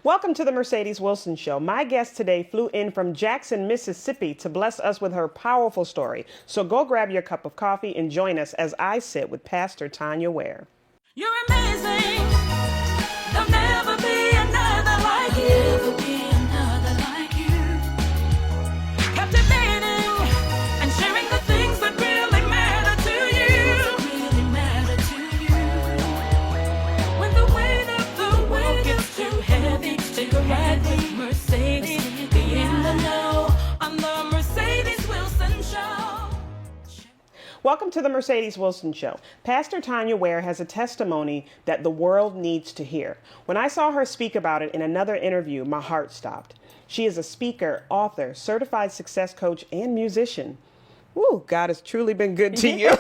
Welcome to the Mercedes Wilson Show. My guest today flew in from Jackson, Mississippi to bless us with her powerful story. So go grab your cup of coffee and join us as I sit with Pastor Tonya Ware. You're amazing. There'll never be another like you. Captivating and sharing the things that really matter to you. When the weight of the world gets too heavy, take a ride with Mercedes. Be in the know on the Mercedes Wilson Show. Welcome to the Mercedes Wilson Show. Pastor Tonya Ware has a testimony that the world needs to hear. When I saw her speak about it in another interview, my heart stopped. She is a speaker, author, certified success coach, and musician. Woo, God has truly been good to you.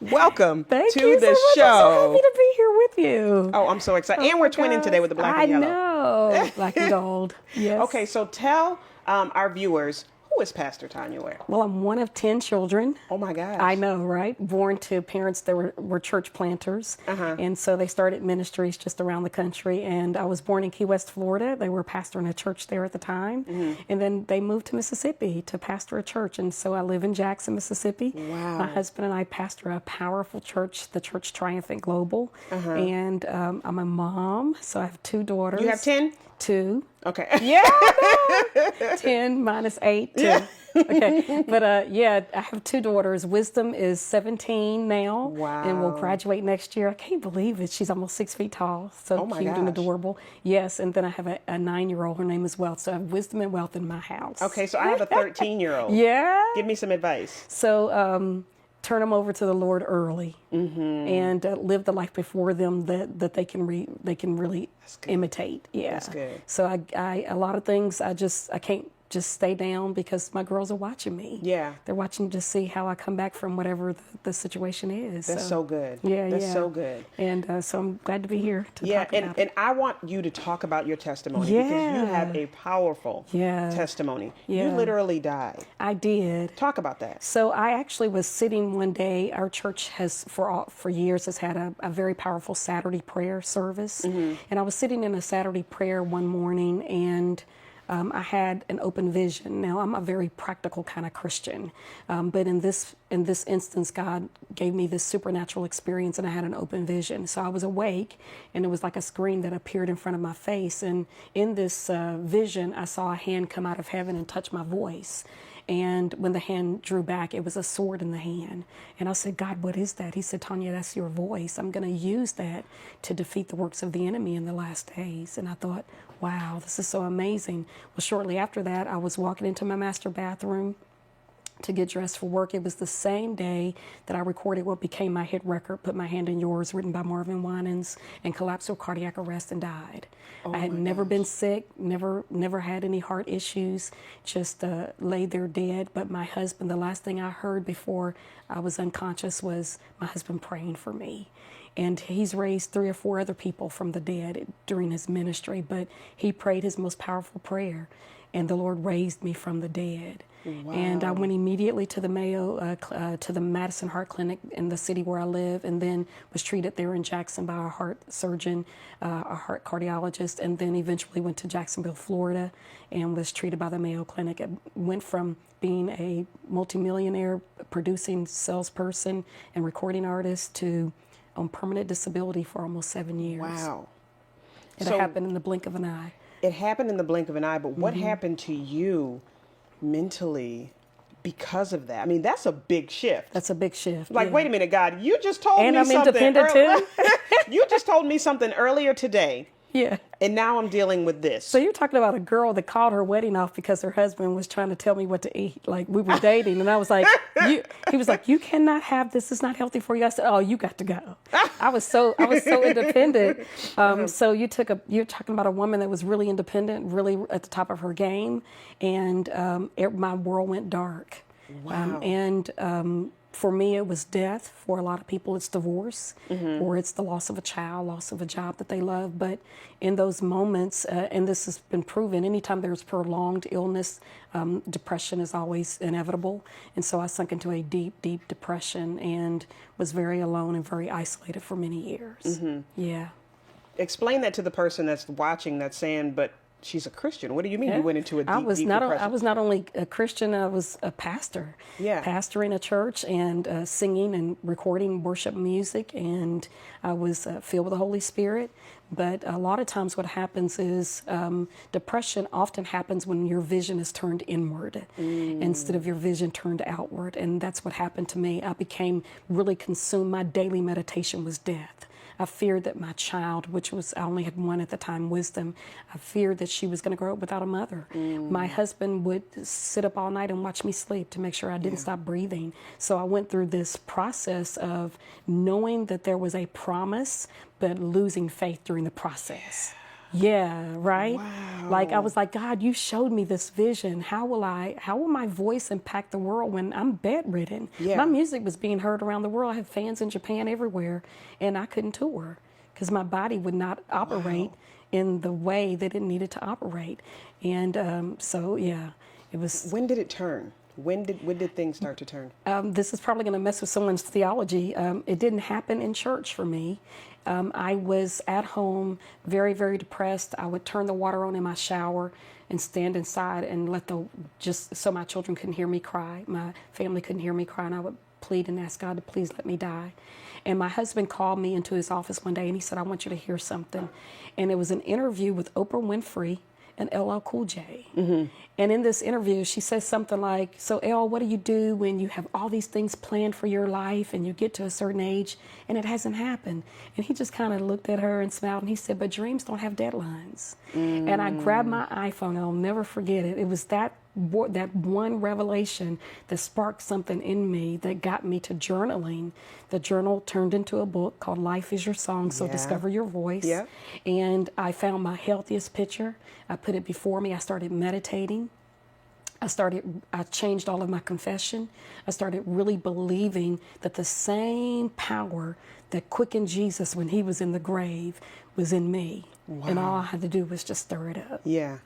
Welcome Thank to you the so much. show. I'm so happy to be here with you. Oh, I'm so excited. And we're twinning today with the black and yellow. I know, black and gold. Yes. Okay, so tell our viewers, who is Pastor Tonya Ware? Well, I'm one of 10 children. Oh my gosh. I know, right? Born to parents that were church planters. And so they started ministries just around the country. And I was born in Key West, Florida. They were pastoring a church there at the time. And then they moved to Mississippi to pastor a church. And so I live in Jackson, Mississippi. Wow. My husband and I pastor a powerful church, the Church Triumphant Global. And I'm a mom, so I have 2 daughters. You have 10? 2. Okay. Yeah, I know. 10 minus 8, 2. Yeah. Okay, but yeah, I have 2 daughters. Wisdom is 17 now, and will graduate next year. I can't believe it. She's almost 6 feet tall, so cute and adorable. Yes, and then I have a 9-year-old. Her name is Wealth. So I have wisdom and wealth in my house. Okay, so I have a 13-year-old. Yeah. Give me some advice. So turn them over to the Lord early, and live the life before them that they can really imitate. Yeah, that's good. So I a lot of things I can't just stay down because my girls are watching me. Yeah, they're watching to see how I come back from whatever the situation is. That's so good. Yeah, that's so good. And so I'm glad to be here to talk about it. And I want you to talk about your testimony because you have a powerful testimony. Yeah. You literally died. I did. Talk about that. So I actually was sitting one day. Our church has for years has had a very powerful Saturday prayer service, and I was sitting in a Saturday prayer one morning, and I had an open vision. Now, I'm a very practical kind of Christian, but in this instance, God gave me this supernatural experience, and I had an open vision. So I was awake, and it was like a screen that appeared in front of my face. And in this vision, I saw a hand come out of heaven and touch my voice. And when the hand drew back, it was a sword in the hand. And I said, God, what is that? He said, Tonya, that's your voice. I'm going to use that to defeat the works of the enemy in the last days. And I thought, wow, this is so amazing. Well, shortly after that, I was walking into my master bathroom to get dressed for work. It was the same day that I recorded what became my hit record, Put My Hand in Yours, written by Marvin Winans, and collapsed with cardiac arrest and died. I had never been sick, never had any heart issues, just lay there dead. But my husband, the last thing I heard before I was unconscious was my husband praying for me. And he's raised 3 or 4 other people from the dead during his ministry, but he prayed his most powerful prayer, and the Lord raised me from the dead. Wow. And I went immediately to the Mayo, to the Madison Heart Clinic in the city where I live, and then was treated there in Jackson by a heart surgeon, a heart cardiologist, and then eventually went to Jacksonville, Florida, and was treated by the Mayo Clinic. It went from being a multimillionaire producing salesperson and recording artist to on permanent disability for almost 7 years. Wow. It happened in the blink of an eye. It happened in the blink of an eye, but what happened to you mentally because of that? I mean, that's a big shift. That's a big shift. Like, wait a minute, God, you just told me something. And I'm independent too. You just told me something earlier today. Yeah. And now I'm dealing with this. So you're talking about a girl that called her wedding off because her husband was trying to tell me what to eat. Like, we were dating, and I was like, he was like, you cannot have this. It's not healthy for you. I said, oh, you got to go. I was so independent. So you're talking about a woman that was really independent, really at the top of her game, and my world went dark. Wow. For me, it was death. For a lot of people, it's divorce, or it's the loss of a child, loss of a job that they love. But in those moments, and this has been proven, anytime there's prolonged illness, depression is always inevitable. And so I sunk into a deep, deep depression and was very alone and very isolated for many years. Yeah. explain that to the person that's watching that's saying, but she's a Christian. What do you mean you went into a deep, deep depression? I was not only a Christian, I was a pastor. Yeah. Pastoring a church and singing and recording worship music, and I was filled with the Holy Spirit. But a lot of times what happens is depression often happens when your vision is turned inward instead of your vision turned outward. And that's what happened to me. I became really consumed. My daily meditation was death. I feared that my child, which was, I only had one at the time, Wisdom, I feared that she was going to grow up without a mother. My husband would sit up all night and watch me sleep to make sure I didn't stop breathing. So I went through this process of knowing that there was a promise, but losing faith during the process. Yeah, right? Wow. Like, I was like, God, you showed me this vision. How will my voice impact the world when I'm bedridden? Yeah. My music was being heard around the world. I had fans in Japan, everywhere, and I couldn't tour because my body would not operate in the way that it needed to operate. And so, yeah, it was. When did it turn? When did things start to turn? This is probably going to mess with someone's theology. It didn't happen in church for me. I was at home, very, very depressed. I would turn the water on in my shower and stand inside and just so my children couldn't hear me cry. My family couldn't hear me cry, and I would plead and ask God to please let me die. And my husband called me into his office one day and he said, I want you to hear something. And it was an interview with Oprah Winfrey and LL Cool J. And in this interview, she says something like, so L, what do you do when you have all these things planned for your life and you get to a certain age and it hasn't happened? And he just kind of looked at her and smiled and he said, but dreams don't have deadlines. And I grabbed my iPhone and I'll never forget it. It was that one revelation that sparked something in me that got me to journaling. The journal turned into a book called Life is Your Song, so Discover Your Voice. Yeah. And I found my healthiest picture. I put it before me. I started meditating. I changed all of my confession. I started really believing that the same power that quickened Jesus when he was in the grave was in me. Wow. And all I had to do was just stir it up. Yeah.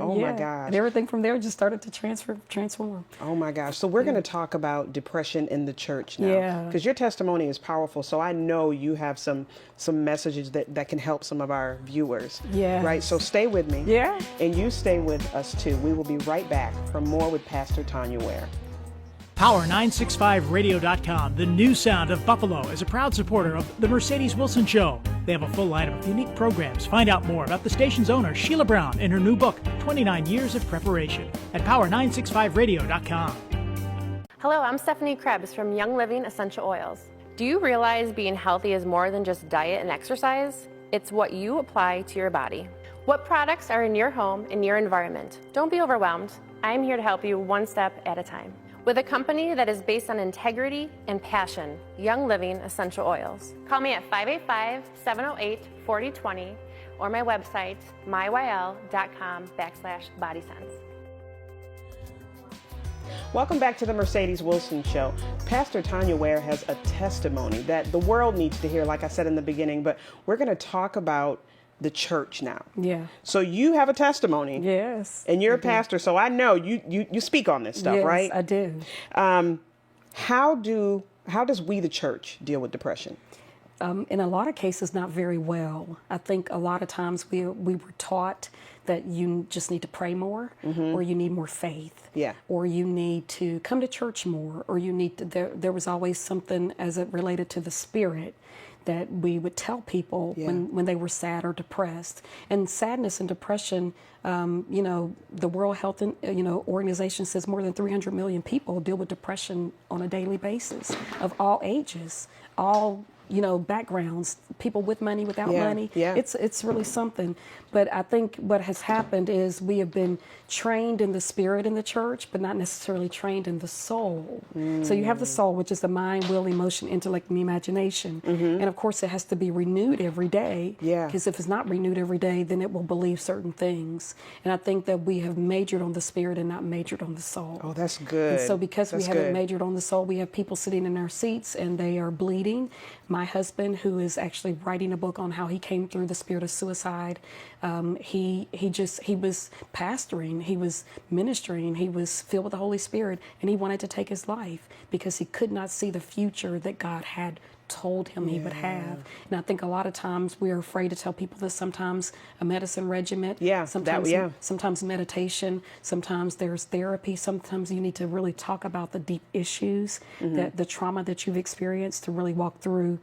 Oh my gosh. And everything from there just started to transform. Oh my gosh. So we're going to talk about depression in the church now. Yeah. Because your testimony is powerful. So I know you have some messages that can help some of our viewers. Yeah. Right. So stay with me. Yeah. And you stay with us too. We will be right back for more with Pastor Tonya Ware. Power965radio.com, the new sound of Buffalo, is a proud supporter of the Mercedes Wilson Show. They have a full lineup of unique programs. Find out more about the station's owner, Sheila Brown, in her new book, 29 Years of Preparation, at Power965radio.com. Hello, I'm Stephanie Krebs from Young Living Essential Oils. Do you realize being healthy is more than just diet and exercise? It's what you apply to your body. What products are in your home and your environment? Don't be overwhelmed. I'm here to help you one step at a time. With a company that is based on integrity and passion, Young Living Essential Oils. Call me at 585-708-4020 or my website, mywl.com/bodysense. Welcome back to the Mercedes Wilson Show. Pastor Tonya Ware has a testimony that the world needs to hear, like I said in the beginning, but we're going to talk about the church now. Yeah. So you have a testimony. Yes. And you're a pastor, so I know you speak on this stuff, right? Yes, I do. How does we the church deal with depression? In a lot of cases, not very well. I think a lot of times we were taught that you just need to pray more, or you need more faith, or you need to come to church more, or you need to. There was always something as it related to the spirit that we would tell people when they were sad or depressed. And sadness and depression, the World Health Organization says more than 300 million people deal with depression on a daily basis, of all ages, all backgrounds, people with money, without money. Yeah. It's really something. But I think what has happened is we have been trained in the spirit in the church, but not necessarily trained in the soul. So you have the soul, which is the mind, will, emotion, intellect, and imagination. And of course, it has to be renewed every day. Because if it's not renewed every day, then it will believe certain things. And I think that we have majored on the spirit and not majored on the soul. Oh, that's good. And so because we haven't majored on the soul, we have people sitting in their seats and they are bleeding. My husband, who is actually writing a book on how he came through the spirit of suicide, he was pastoring, he was ministering, he was filled with the Holy Spirit, and he wanted to take his life because he could not see the future that God had told him he would have. And I think a lot of times we're afraid to tell people that sometimes a medicine regimen, sometimes meditation, sometimes there's therapy, sometimes you need to really talk about the deep issues, that the trauma that you've experienced, to really walk through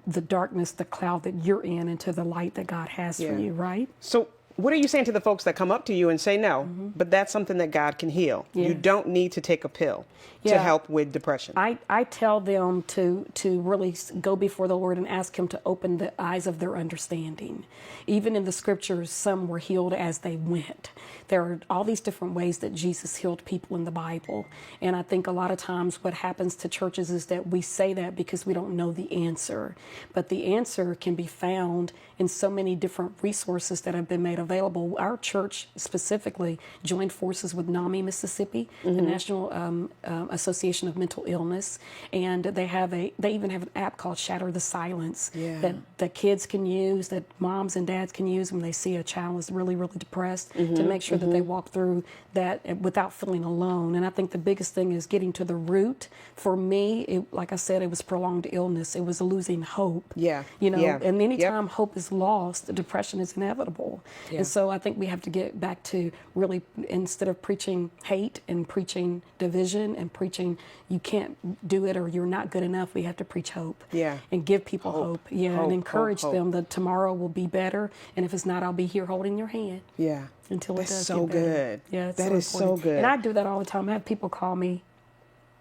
the darkness, the cloud that you're in, into the light that God has for you, right? So what are you saying to the folks that come up to you and say, no, but that's something that God can heal? You don't need to take a pill to help with depression. I tell them to really go before the Lord and ask him to open the eyes of their understanding. Even in the scriptures, some were healed as they went. There are all these different ways that Jesus healed people in the Bible. And I think a lot of times what happens to churches is that we say that because we don't know the answer. But the answer can be found in so many different resources that have been made available. Our church specifically joined forces with NAMI, Mississippi, the National Association of Mental Illness, and they even have an app called Shatter the Silence that kids can use, that moms and dads can use when they see a child is really, really depressed, to make sure that they walk through that without feeling alone. And I think the biggest thing is getting to the root. For me, like I said, it was prolonged illness. It was losing hope. And anytime hope is lost, depression is inevitable. And so I think we have to get back to really, instead of preaching hate and preaching division and preaching you can't do it or you're not good enough, we have to preach hope. And give people hope. And encourage them that tomorrow will be better. And if it's not, I'll be here holding your hand. Until it does so get better. Good. Yeah, that is so good. And I do that all the time. I have people call me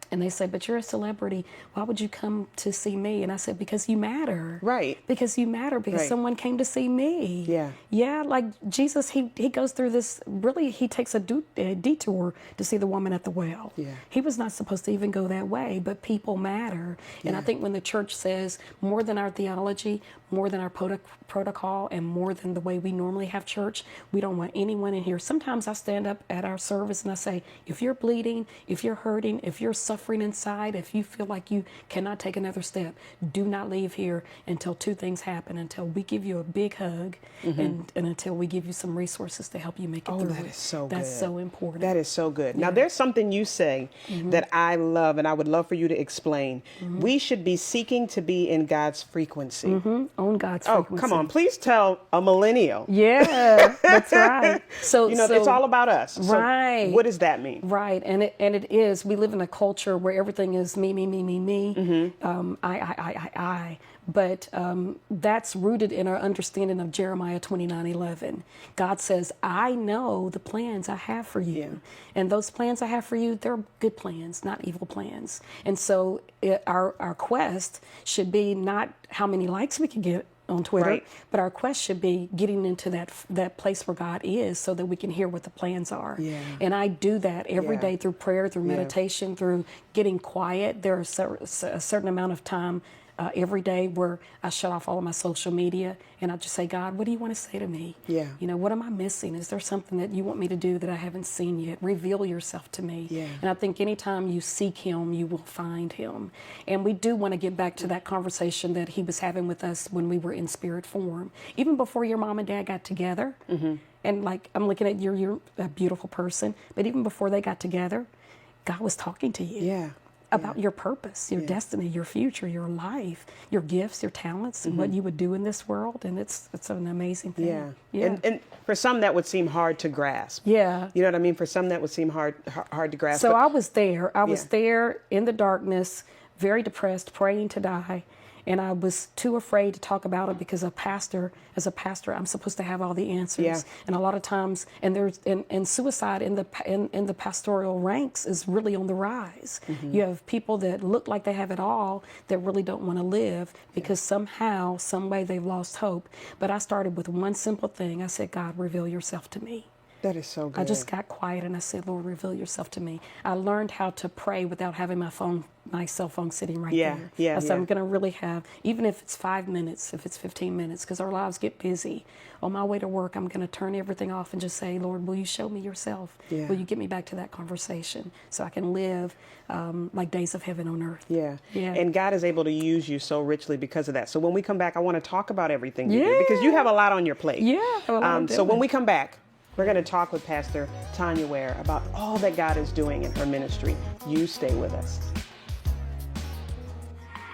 and they say, but you're a celebrity. Why would you come to see me? And I said, because you matter. Right. Because you matter. Because someone came to see me. Yeah, like Jesus, he goes through this, really, he takes a detour to see the woman at the well. He was not supposed to even go that way, but people matter. And I think when the church says more than our theology, more than our protocol, and more than the way we normally have church, we don't want anyone in here. Sometimes I stand up at our service and I say, if you're bleeding, if you're hurting, if you're suffering inside, if you feel like you cannot take another step, do not leave here until two things happen: until we give you a big hug and until we give you some resources to help you make it through. That is so good. That's so important. That is so good. Now, there's something you say that I love, and I would love for you to explain. We should be seeking to be in God's frequency. On God's frequency. Oh, come on. Please tell a millennial. Yeah, that's right. So, it's all about us. Right. So what does that mean? Right. And it is. We live in a culture where everything is me, me, me, me, me. I. But that's rooted in our understanding of Jeremiah 29:11. God says, I know the plans I have for you. And those plans I have for you, they're good plans, not evil plans. And so our quest should be not how many likes we can get on Twitter, but our quest should be getting into that place where God is, so that we can hear what the plans are. And I do that every day through prayer, through meditation, through getting quiet. There is a certain amount of time every day where I shut off all of my social media and I just say, God, what do you want to say to me? What am I missing? Is there something that you want me to do that I haven't seen yet? Reveal yourself to me. And I think anytime you seek him, you will find him. And we do want to get back to that conversation that he was having with us when we were in spirit form. Even before your mom and dad got together, and like, I'm looking at you're a beautiful person, but even before they got together, God was talking to you. About your purpose, your destiny, your future, your life, your gifts, your talents, and what you would do in this world. And it's an amazing thing. And for some that would seem hard to grasp. You know what I mean? For some that would seem hard to grasp. So I was there. I was there in the darkness, very depressed, praying to die. And I was too afraid to talk about it because as a pastor, I'm supposed to have all the answers. And a lot of times, and suicide in the pastoral ranks is really on the rise. You have people that look like they have it all that really don't want to live because somehow, some way they've lost hope. But I started with one simple thing. I said, God, reveal yourself to me. That is so good. I just got quiet and I said, Lord, reveal yourself to me. I learned how to pray without having my cell phone sitting right there. I said, I'm going to really have, even if it's 5 minutes, if it's 15 minutes, because our lives get busy. On my way to work, I'm going to turn everything off and just say, Lord, will you show me yourself? Will you get me back to that conversation so I can live like days of heaven on earth? And God is able to use you so richly because of that. So when we come back, I want to talk about everything you do because you have a lot on your plate. So when we come back, we're going to talk with Pastor Tonya Ware about all that God is doing in her ministry. You stay with us.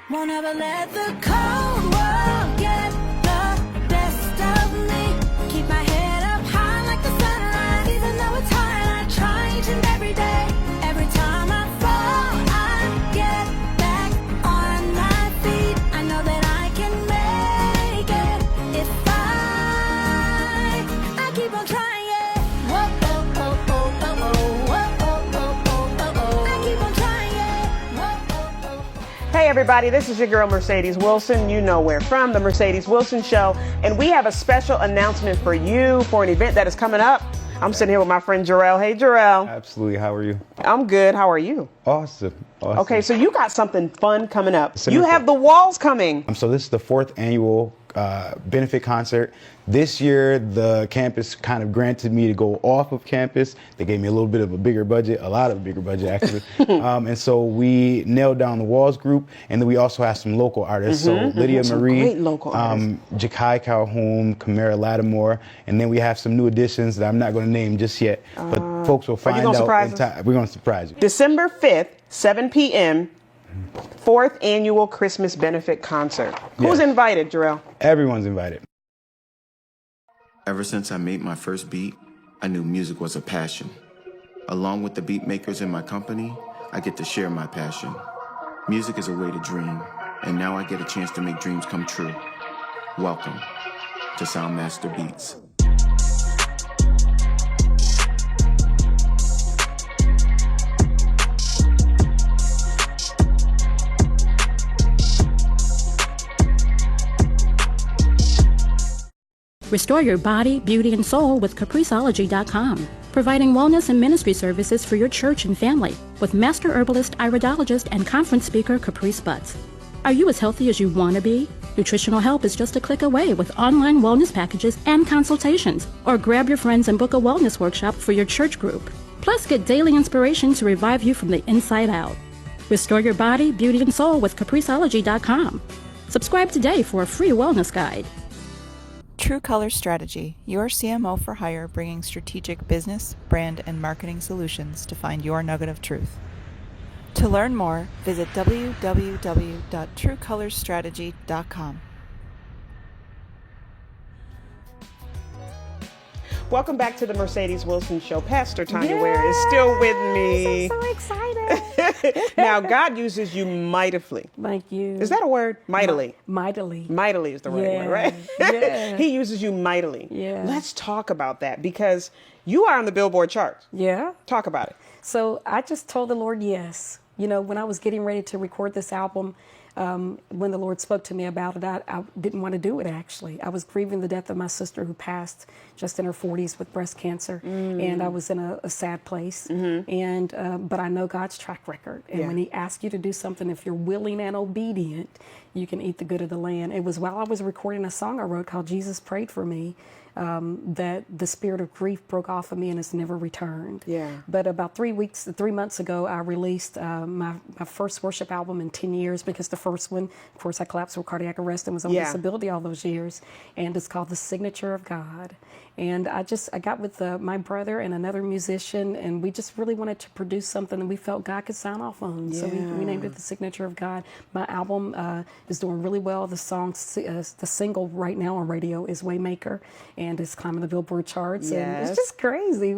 Won't ever let the cold world get the best of me. Keep my head up high like the sunrise. Even though it's hard, I try each and every day. Every time I fall, I get back on my feet. I know that I can make it if I keep on trying. Whoa, oh, oh, oh, oh, oh. Whoa, oh, oh, oh, oh, oh. I keep on trying. Whoa, oh, oh. Hey everybody, this is your girl Mercedes Wilson. You know where from, The Mercedes Wilson Show. And we have a special announcement for you for an event that is coming up. I'm sitting here with my friend Jarrell. Hey Jarrell. Absolutely. How are you? I'm good. How are you? Awesome. Okay, so you got something fun coming up. December You have 4th. the walls coming. So this is the 4th annual benefit concert. This year, the campus kind of granted me to go off of campus. They gave me a little bit of a bigger budget, a lot of a bigger budget actually. And so we nailed down the Walls group, and then we also have some local artists. So Lydia Some Marie, great local artists. Jakai Calhoun, Kamara Lattimore, and then we have some new additions that I'm not going to name just yet, but folks will find gonna out surprise in us? time. We're going to surprise you. December 5th, 7 p.m., 4th annual Christmas benefit concert. Who's Yes. invited, Jarrell? Everyone's invited. Ever since I made my first beat, I knew music was a passion. Along with the beat makers in my company, I get to share my passion. Music is a way to dream, and now I get a chance to make dreams come true. Welcome to Soundmaster Beats. Restore your body, beauty, and soul with Capriceology.com, providing wellness and ministry services for your church and family with master herbalist, iridologist, and conference speaker Caprice Butts. Are you as healthy as you want to be? Nutritional help is just a click away with online wellness packages and consultations, or grab your friends and book a wellness workshop for your church group. Plus, get daily inspiration to revive you from the inside out. Restore your body, beauty, and soul with Capriceology.com. Subscribe today for a free wellness guide. True Color Strategy, your CMO for hire, bringing strategic business, brand, and marketing solutions to find your nugget of truth. To learn more, visit www.truecolorstrategy.com. Welcome back to the Mercedes Wilson Show. Pastor Tonya Ware is still with me. I'm so excited. Now, God uses you mightily. Thank you. Is that a word? Mightily. Mightily. Mightily is the right word, right? Yeah. He uses you mightily. Yeah. Let's talk about that because you are on the Billboard charts. Yeah. Talk about it. So I just told the Lord yes. You know, when I was getting ready to record this album, when the Lord spoke to me about it, I didn't want to do it, actually. I was grieving the death of my sister who passed just in her 40s with breast cancer, and I was in a sad place. But I know God's track record, and when he asks you to do something, if you're willing and obedient, you can eat the good of the land. It was while I was recording a song I wrote called Jesus Prayed for Me, that the spirit of grief broke off of me and it's never returned. Yeah. But about 3 months ago, I released my first worship album in 10 years because the first one, of course, I collapsed with cardiac arrest and was on disability all those years. And it's called The Signature of God. And I got with my brother and another musician, and we just really wanted to produce something that we felt God could sign off on. So we named it The Signature of God. My album is doing really well. The single right now on radio is Waymaker, and it's climbing the Billboard charts. And it's just crazy.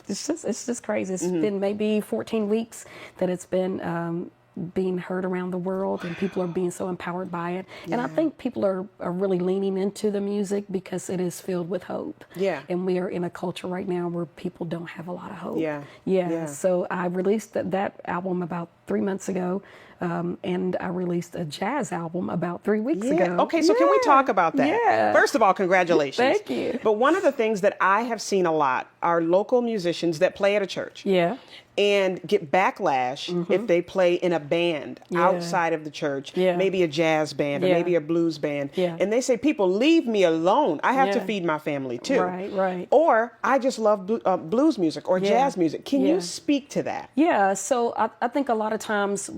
It's just crazy. It's been maybe 14 weeks that it's been being heard around the world, and people are being so empowered by it. And I think people are really leaning into the music because it is filled with hope. Yeah. And we are in a culture right now where people don't have a lot of hope. Yeah. So I released that album about 3 months ago, and I released a jazz album about 3 weeks ago. Okay, so can we talk about that? Yeah. First of all, congratulations. Thank you. But one of the things that I have seen a lot are local musicians that play at a church. Yeah. And get backlash if they play in a band outside of the church, maybe a jazz band or maybe a blues band. And they say, people, leave me alone. I have to feed my family too. Right. Or I just love blues music or jazz music. Can you speak to that? Yeah, so I think a lot of times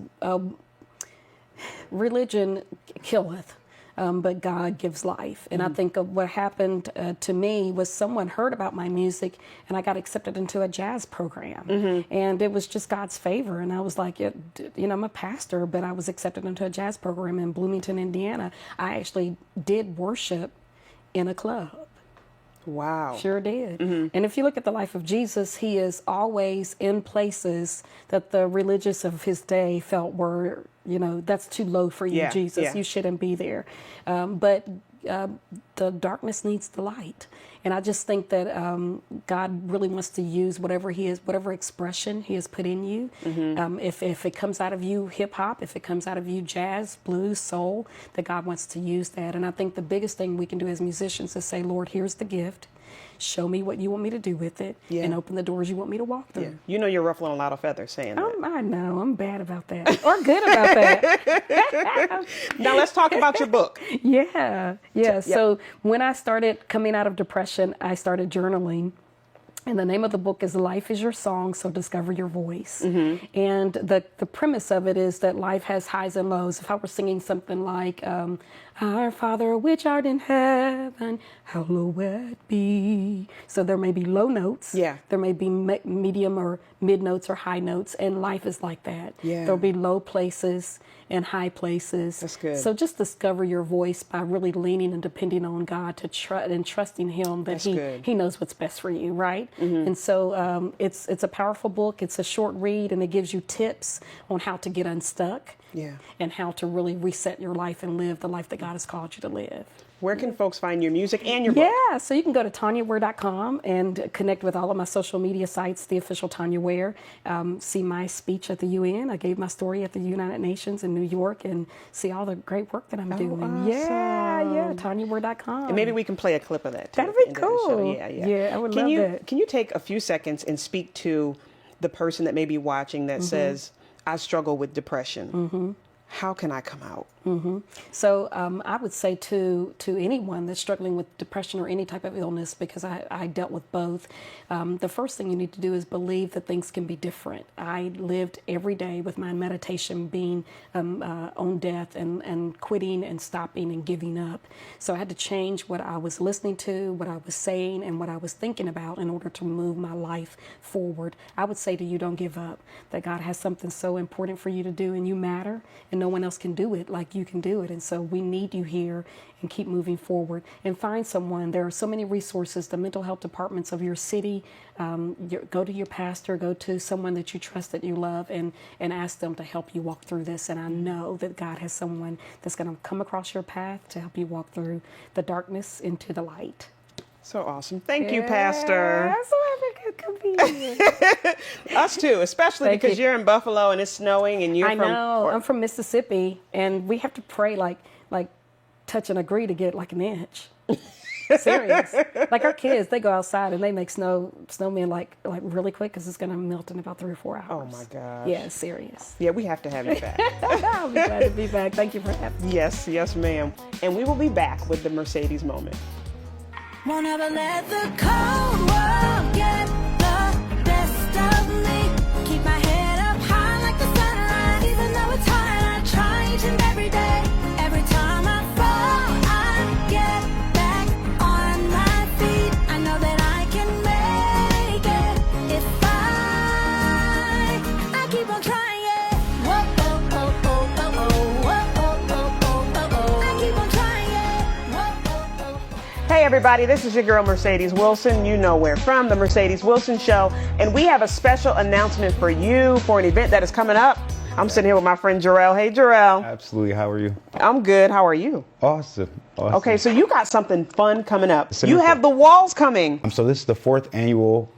religion killeth. but God gives life. And I think of what happened to me was someone heard about my music, and I got accepted into a jazz program. And it was just God's favor. And I was like, I'm a pastor, but I was accepted into a jazz program in Bloomington, Indiana. I actually did worship in a club. Wow. Sure did. And if you look at the life of Jesus, he is always in places that the religious of his day felt were, that's too low for you, Jesus. You shouldn't be there. But the darkness needs the light. And I just think that God really wants to use whatever expression he has put in you. If it comes out of you hip hop, if it comes out of you jazz, blues, soul, that God wants to use that. And I think the biggest thing we can do as musicians is say, Lord, here's the gift. Show me what you want me to do with it, and open the doors you want me to walk through. You're ruffling a lot of feathers saying that. I know. I'm bad about that. Or good about that. Now let's talk about your book. Yeah. So when I started coming out of depression, I started journaling. And the name of the book is Life is Your Song, So Discover Your Voice. And the premise of it is that life has highs and lows. If I were singing something like, Our Father which art in heaven, hallowed be. So there may be low notes. There may be medium or mid notes or high notes. And life is like that. There'll be low places and high places. That's good. So just discover your voice by really leaning and depending on God and trusting him that he knows what's best for you, right? And so it's a powerful book. It's a short read, and it gives you tips on how to get unstuck and how to really reset your life and live the life that God has called you to live. Where can folks find your music and your book? Yeah, so you can go to TonyaWare.com and connect with all of my social media sites, the official Tonya Ware. See my speech at the UN. I gave my story at the United Nations in New York, and see all the great work that I'm doing. Awesome. Yeah, TonyaWare.com. And maybe we can play a clip of that, too. That'd be cool. Yeah, I would love that. Can you take a few seconds and speak to the person that may be watching that says, I struggle with depression? How can I come out? So I would say to anyone that's struggling with depression or any type of illness, because I dealt with both, the first thing you need to do is believe that things can be different. I lived every day with my meditation being on death and quitting and stopping and giving up. So I had to change what I was listening to, what I was saying, and what I was thinking about in order to move my life forward. I would say to you, don't give up, that God has something so important for you to do, and you matter, and no one else can do it like you can do it. And so we need you here, and keep moving forward and find someone. There are so many resources, the mental health departments of your city. Go to your pastor, go to someone that you trust, that you love, and ask them to help you walk through this. And I know that God has someone that's going to come across your path to help you walk through the darkness into the light. So awesome. Thank you, Pastor. I'm so happy I could be here. Us too, especially because you're in Buffalo and it's snowing and you're I know. I'm from Mississippi, and we have to pray like touch and agree to get like an inch. Serious. Like our kids, they go outside and they make snowmen like really quick, because it's going to melt in about 3 or 4 hours. Oh my gosh. Yeah, it's serious. Yeah, we have to have you back. I'll be glad to be back. Thank you for having me. Yes, ma'am. And we will be back with the Mercedes Moment. Won't ever let the cold world get the best of me. Keep my head up high like the sunrise. Even though it's hard, I try each and every day. Every time I fall, I get back on my feet. I know that I can make it if I keep on trying. Whoa, oh, oh, oh, oh, oh, whoa, oh, oh, oh, oh, oh. I keep on trying. Whoa, oh, oh. Hey everybody, this is your girl Mercedes Wilson. You know where from, The Mercedes Wilson Show. And we have a special announcement for you for an event that is coming up. I'm sitting here with my friend Jarrell. Hey Jarrell. Absolutely. How are you? I'm good. How are you? Awesome. Okay, so you got something fun coming up. You have the walls coming. So this is the 4th annual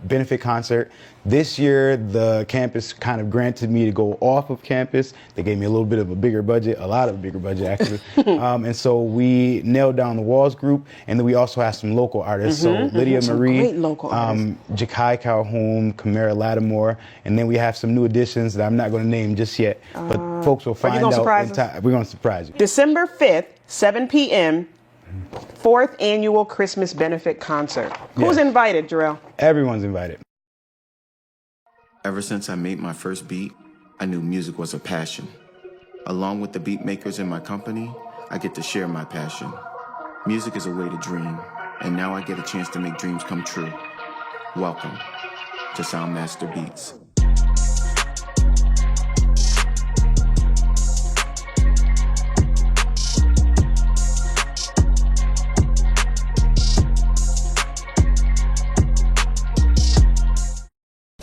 benefit concert. This year, the campus kind of granted me to go off of campus. They gave me a little bit of a bigger budget, a lot of a bigger budget actually. And so we nailed down the Walls group, and then we also have some local artists. So Lydia Marie, great local artists. Jakai Calhoun, Kamara Lattimore, and then we have some new additions that I'm not going to name just yet, but folks will find out in time. We're going to surprise you. December 5th, 7 p.m., 4th annual Christmas benefit concert. Who's invited, Jarrell? Everyone's invited. Ever since I made my first beat, I knew music was a passion. Along with the beat makers in my company, I get to share my passion. Music is a way to dream, and now I get a chance to make dreams come true. Welcome to Soundmaster Beats.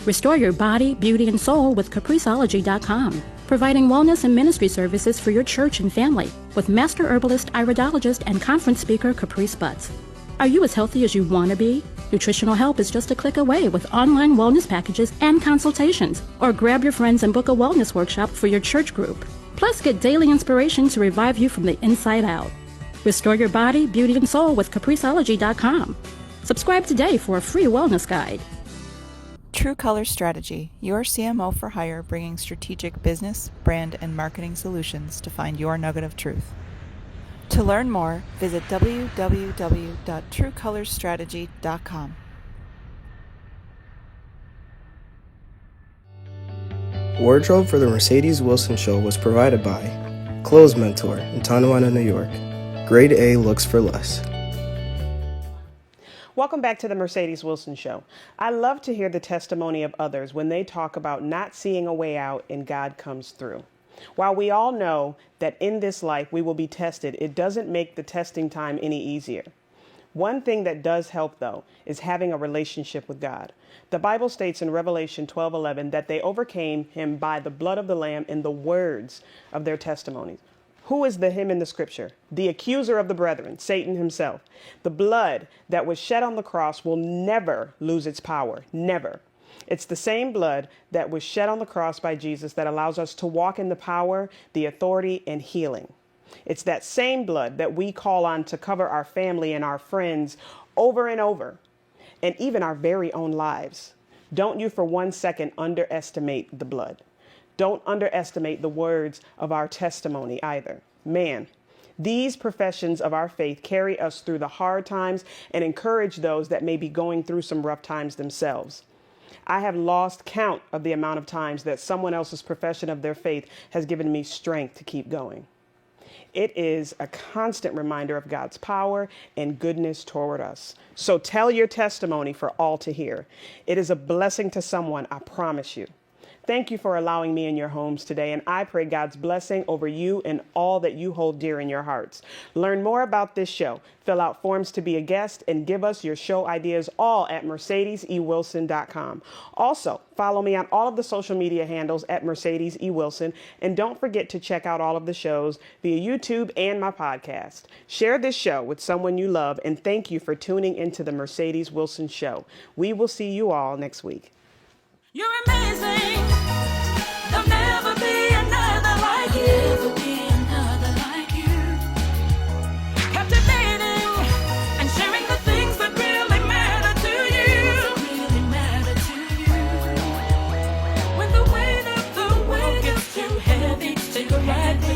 Restore your body, beauty, and soul with Capriceology.com, providing wellness and ministry services for your church and family with master herbalist, iridologist, and conference speaker Caprice Butts. Are you as healthy as you want to be? Nutritional help is just a click away with online wellness packages and consultations, or grab your friends and book a wellness workshop for your church group. Plus, get daily inspiration to revive you from the inside out. Restore your body, beauty, and soul with Capriceology.com. Subscribe today for a free wellness guide. True Color Strategy, your CMO for hire, bringing strategic business, brand, and marketing solutions to find your nugget of truth. To learn more, visit www.truecolorstrategy.com. Wardrobe for the Mercedes Wilson Show was provided by Clothes Mentor in Tonawanda, New York. Grade A looks for less. Welcome back to the Mercedes Wilson Show. I love to hear the testimony of others when they talk about not seeing a way out and God comes through. While we all know that in this life we will be tested, it doesn't make the testing time any easier. One thing that does help, though, is having a relationship with God. The Bible states in Revelation 12:11 that they overcame him by the blood of the Lamb and the words of their testimonies. Who is the him in the scripture? The accuser of the brethren, Satan himself. The blood that was shed on the cross will never lose its power. Never. It's the same blood that was shed on the cross by Jesus that allows us to walk in the power, the authority, and healing. It's that same blood that we call on to cover our family and our friends over and over, and even our very own lives. Don't you for 1 second underestimate the blood. Don't underestimate the words of our testimony either. Man, these professions of our faith carry us through the hard times and encourage those that may be going through some rough times themselves. I have lost count of the amount of times that someone else's profession of their faith has given me strength to keep going. It is a constant reminder of God's power and goodness toward us. So tell your testimony for all to hear. It is a blessing to someone, I promise you. Thank you for allowing me in your homes today, and I pray God's blessing over you and all that you hold dear in your hearts. Learn more about this show, fill out forms to be a guest, and give us your show ideas all at mercedesewilson.com. Also, follow me on all of the social media handles at Mercedes E. Wilson, and don't forget to check out all of the shows via YouTube and my podcast. Share this show with someone you love, and thank you for tuning into the Mercedes Wilson Show. We will see you all next week. You're amazing. There'll never be another like you. Never be another like you. Captivating and sharing the things that really matter to you. Really matter to you. When the weight of the world gets too heavy, take a ride.